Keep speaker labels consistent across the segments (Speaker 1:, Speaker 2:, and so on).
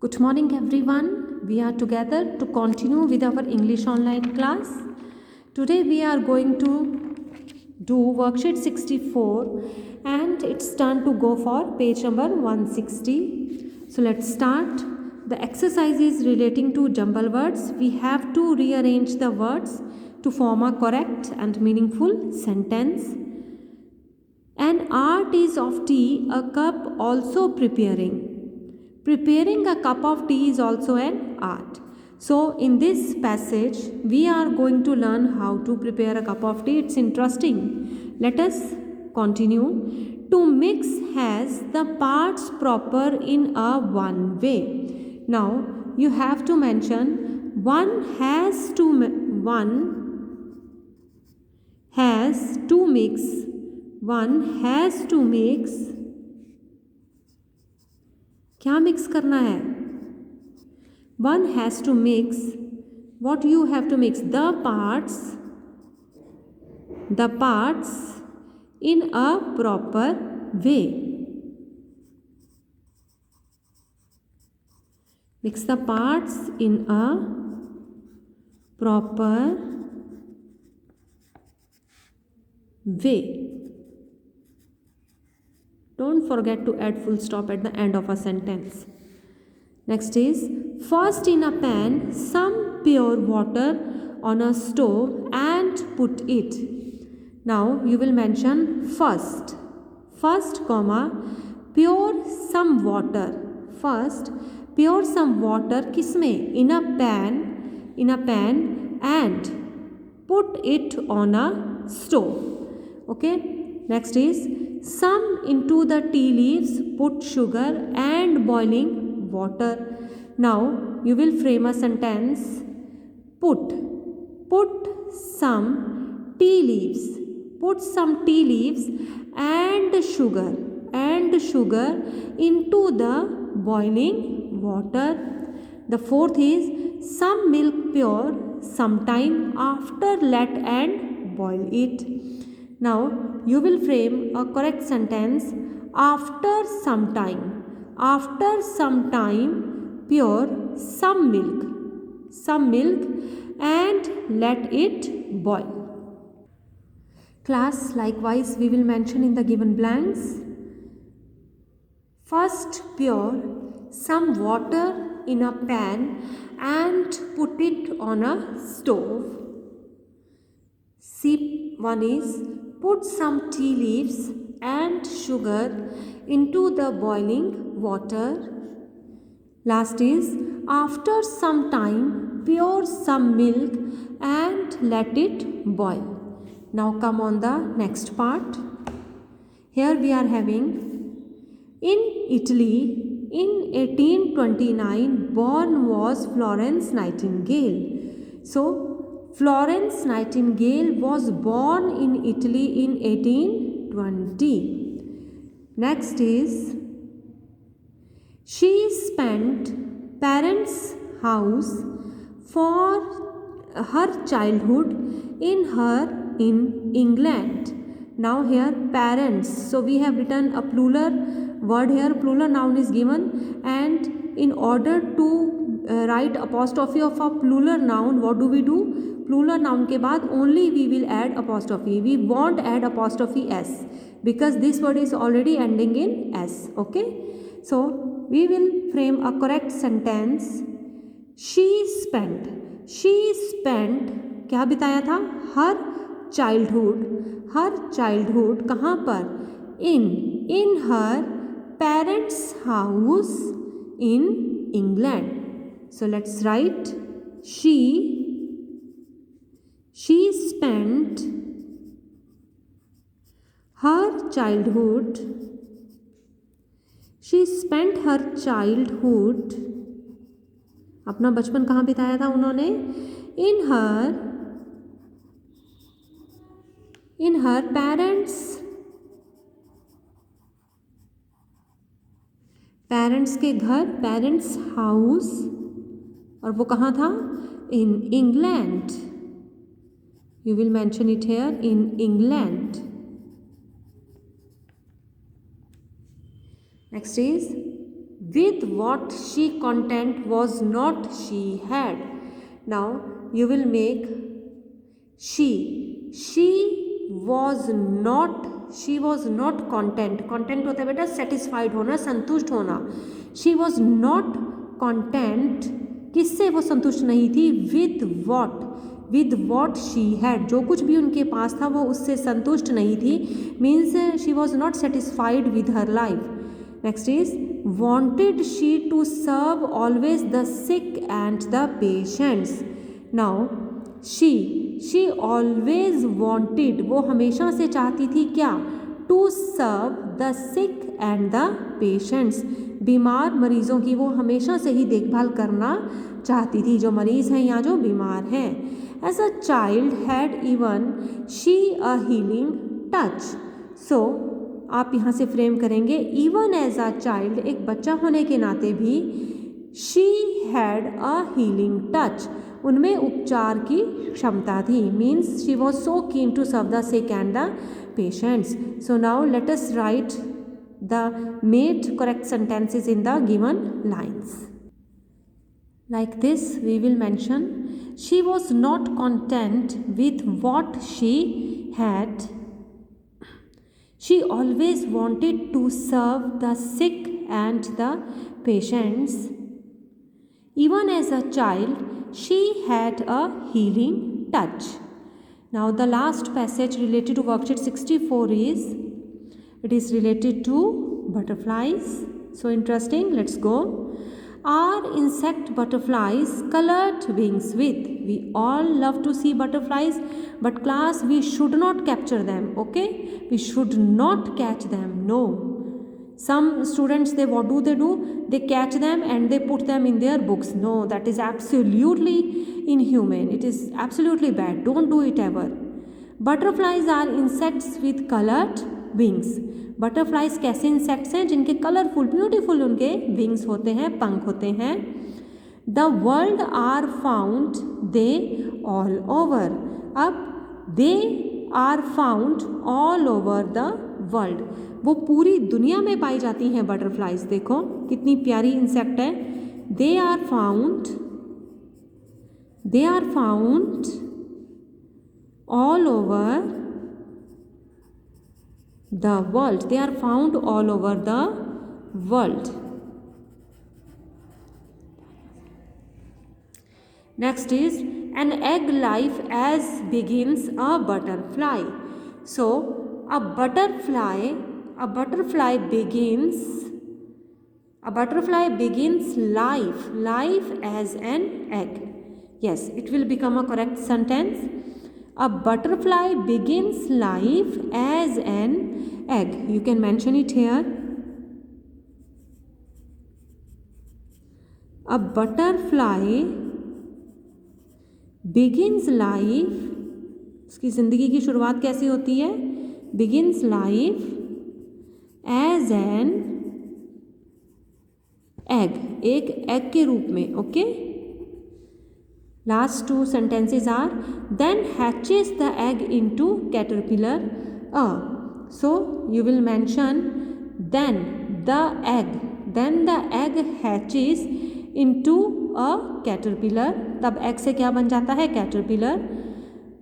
Speaker 1: Good morning, everyone. We are together to continue with our English online class. Today we are going to do worksheet 64 and it's time to go for page number 160. So let's start. The exercise is relating to jumble words. We have to rearrange the words to form a correct and meaningful sentence. An art is of tea, a cup also preparing. Preparing a cup of tea is also an art. So in this passage, we are going to learn how to prepare a cup of tea. It's interesting. Let us continue. To mix has the parts proper in a one way. Now you have to mention one has to mix. One has to mix. क्या mix करना है? One has to mix. What you have to mix? The parts in a proper way. Mix the parts in a proper way. Don't forget to add full stop at the end of a sentence. Next is, first in a pan, some pure water on a stove and put it. Now you will mention first, comma, pure some water. First, pure some water किसमें? In a pan and put it on a stove. Okay. Next is, some into the tea leaves, put sugar and boiling water. Now you will frame a sentence. Put some tea leaves. Put some tea leaves and sugar into the boiling water. The fourth is, some milk pure sometime after let and boil it. Now you will frame a correct sentence. After some time pure some milk and let it boil. Class, likewise we will mention in the given blanks. First, pure some water in a pan and put it on a stove. C1 is, put some tea leaves and sugar into the boiling water. Last is, after some time, pour some milk and let it boil. Now come on the next part. Here we are having, in Italy, in 1829, born was Florence Nightingale. So, Florence Nightingale was born in Italy in 1820. Next is, she spent parents' house for her childhood in England. Now here parents. So we have written a plural word here. Plural noun is given, and in order to write apostrophe of a plural noun, what do? Plural noun के बाद only we will add apostrophe. We won't add apostrophe s because this word is already ending in s. Okay. So we will frame a correct sentence. She spent क्या बिताया था? Her childhood कहाँ पर? In her parents' house in England. So let's write, she spent her childhood अपना बचपन कहाँ बिताया था उन्होंने? in her parents के घर, parents house, और वो कहाँ था? In England. You will mention it here, in England. Next is, with what she content was not she had. Now you will make she was not content. Content होता है बेटा satisfied होना, संतुष्ट होना. She was not content. किससे वो संतुष्ट नहीं थी? with what she had. जो कुछ भी उनके पास था वो उससे संतुष्ट नहीं थी. Means she was not satisfied with her life. Next is wanted she to serve always the sick and the patients. Now she always wanted, वो हमेशा से चाहती थी क्या? To serve the sick and the patients. बीमार मरीजों की वो हमेशा से ही देखभाल करना चाहती थी, जो मरीज हैं या जो बीमार हैं. As a child had even she a healing touch. So आप यहाँ से फ्रेम करेंगे even as a child, एक बच्चा होने के नाते भी she had a healing touch, उनमें उपचार की क्षमता थी. Means she was so keen to serve the sick and the patients. So now let us write the made correct sentences in the given lines. Like this we will mention she was not content with what she had. She always wanted to serve the sick and the patients. Even as a child, she had a healing touch. Now the last passage related to worksheet 64 is, it is related to butterflies. So interesting, let's go. Are insect butterflies colored wings with? We all love to see butterflies, but class, we should not capture them, okay? We should not catch them, no. Some students, what do? They catch them and they put them in their books. No, that is absolutely inhuman. It is absolutely bad. Don't do it ever. Butterflies are insects with colored wings. Butterflies कैसे insects हैं? जिनके colourful beautiful उनके wings होते हैं, पंख होते हैं. The world are found they all over. अब they are found all over the world, वो पूरी दुनिया में पाई जाती हैं बटरफ्लाइज. देखो कितनी प्यारी इंसेक्ट है. They are found all over the world. They are found all over the world. Next is an egg life as begins a butterfly. So a butterfly begins life as an egg. Yes, it will become a correct sentence. A butterfly begins life as an egg. You can mention it here. A butterfly begins life. उसकी ज़िंदगी की शुरुआत कैसे होती है? Begins life as an egg. एक egg के रूप में. Okay? Last two sentences are, then hatches the egg into caterpillar. So you will mention then the egg hatches into a caterpillar. तब egg से क्या बन जाता है? Caterpillar.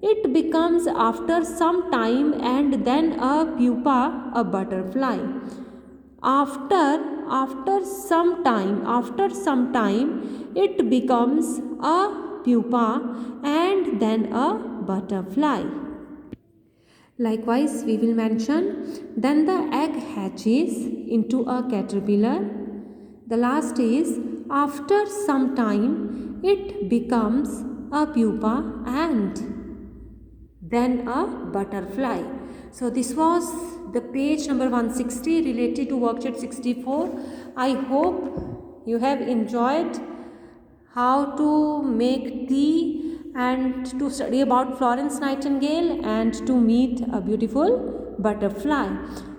Speaker 1: It becomes after some time and then a pupa, a butterfly. After some time it becomes a pupa and then a butterfly. Likewise we will mention then the egg hatches into a caterpillar. The last is after some time it becomes a pupa and then a butterfly. So this was the page number 160 related to worksheet 64. I hope you have enjoyed how to make tea and to study about Florence Nightingale and to meet a beautiful butterfly.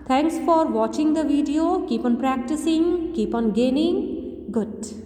Speaker 1: Thanks for watching the video. Keep on practicing, keep on gaining. Good.